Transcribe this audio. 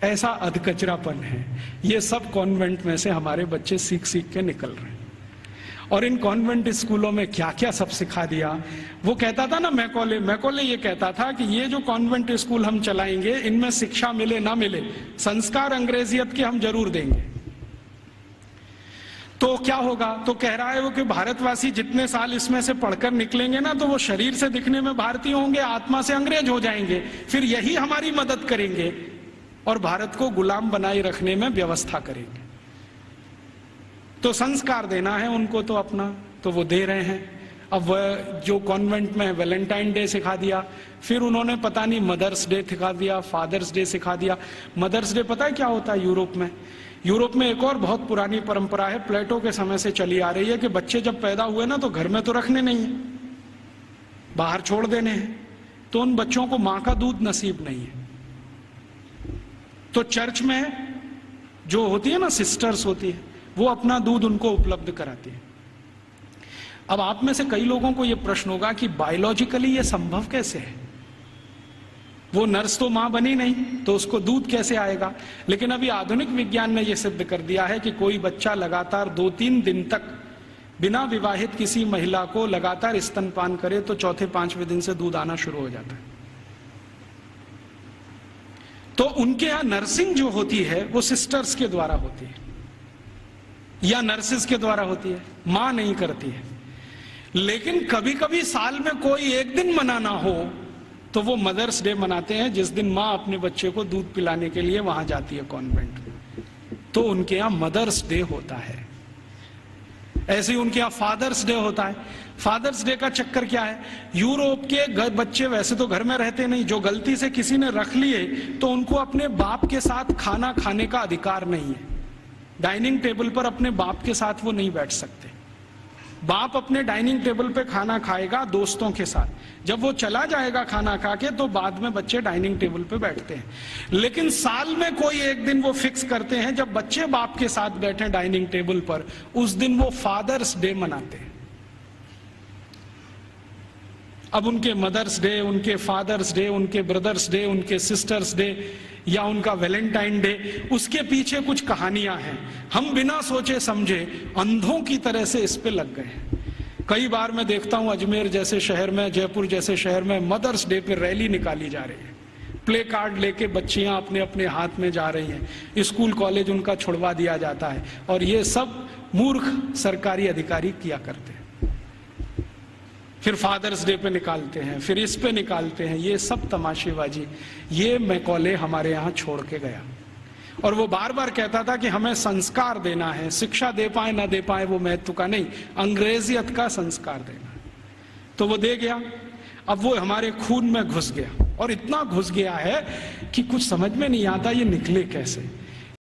ऐसा अधकचरापन है। ये सब कॉन्वेंट में से हमारे बच्चे सीख सीख के निकल रहे हैं। और इन कॉन्वेंट स्कूलों में क्या क्या सब सिखा दिया। वो कहता था ना, मैकॉले ये कहता था कि ये जो कॉन्वेंट स्कूल हम चलाएंगे, इनमें शिक्षा मिले ना मिले, संस्कार अंग्रेजियत के हम जरूर देंगे। तो क्या होगा? तो कह रहा है वो कि भारतवासी जितने साल इसमें से पढ़कर निकलेंगे ना, तो वो शरीर से दिखने में भारतीय होंगे, आत्मा से अंग्रेज हो जाएंगे। फिर यही हमारी मदद करेंगे और भारत को गुलाम बनाए रखने में व्यवस्था करेंगे। तो संस्कार देना है उनको तो अपना, तो वो दे रहे हैं। अब वह जो कॉन्वेंट में वैलेंटाइन डे सिखा दिया, फिर उन्होंने पता नहीं मदर्स डे सिखा दिया, फादर्स डे सिखा दिया। मदर्स डे पता है क्या होता है यूरोप में? यूरोप में एक और बहुत पुरानी परंपरा है, प्लेटो के समय से चली आ रही है, कि बच्चे जब पैदा हुए ना तो घर में तो रखने नहीं है, बाहर छोड़ देने हैं। तो उन बच्चों को मां का दूध नसीब नहीं है। तो चर्च में जो होती है ना, सिस्टर्स होती है, वो अपना दूध उनको उपलब्ध कराती है। अब आप में से कई लोगों को यह प्रश्न होगा कि बायोलॉजिकली ये संभव कैसे है? वो नर्स तो मां बनी नहीं, तो उसको दूध कैसे आएगा? लेकिन अभी आधुनिक विज्ञान ने यह सिद्ध कर दिया है कि कोई बच्चा लगातार 2-3 दिन तक बिना विवाहित किसी महिला को लगातार स्तनपान करे तो चौथे 5वें दिन से दूध आना शुरू हो जाता है। तो उनके यहां नर्सिंग जो होती है वो सिस्टर्स के द्वारा होती है या नर्सिस के द्वारा होती है, मां नहीं करती है। लेकिन कभी कभी साल में कोई एक दिन मनाना हो तो वो मदर्स डे मनाते हैं, जिस दिन मां अपने बच्चे को दूध पिलाने के लिए वहां जाती है कॉन्वेंट। तो उनके यहां मदर्स डे होता है। ऐसे ही उनके यहां फादर्स डे होता है। फादर्स डे का चक्कर क्या है? यूरोप के बच्चे वैसे तो घर में रहते नहीं, जो गलती से किसी ने रख लिए तो उनको अपने बाप के साथ खाना खाने का अधिकार नहीं है। डाइनिंग टेबल पर अपने बाप के साथ वो नहीं बैठ सकते। बाप अपने डाइनिंग टेबल पे खाना खाएगा दोस्तों के साथ, जब वो चला जाएगा खाना खा के तो बाद में बच्चे डाइनिंग टेबल पे बैठते हैं। लेकिन साल में कोई एक दिन वो फिक्स करते हैं जब बच्चे बाप के साथ बैठे डाइनिंग टेबल पर, उस दिन वो फादर्स डे मनाते हैं। अब उनके मदर्स डे, उनके फादर्स डे, उनके ब्रदर्स डे, उनके सिस्टर्स डे या उनका वैलेंटाइन डे, उसके पीछे कुछ कहानियां हैं। हम बिना सोचे समझे अंधों की तरह से इस पे लग गए हैं। कई बार मैं देखता हूं अजमेर जैसे शहर में, जयपुर जैसे शहर में मदर्स डे पे रैली निकाली जा रही है, प्ले कार्ड लेके बच्चियां अपने अपने हाथ में जा रही हैं, स्कूल कॉलेज उनका छुड़वा दिया जाता है। और ये सब मूर्ख सरकारी अधिकारी किया करते हैं। फिर फादर्स डे पे निकालते हैं, फिर इस पे निकालते हैं। ये सब तमाशेबाजी, ये मैकॉले हमारे यहाँ छोड़ के गया। और वो बार बार कहता था कि हमें संस्कार देना है, शिक्षा दे पाए ना दे पाए वो महत्व का नहीं, अंग्रेजियत का संस्कार देना है। तो वो दे गया। अब वो हमारे खून में घुस गया, और इतना घुस गया है कि कुछ समझ में नहीं आता ये निकले कैसे।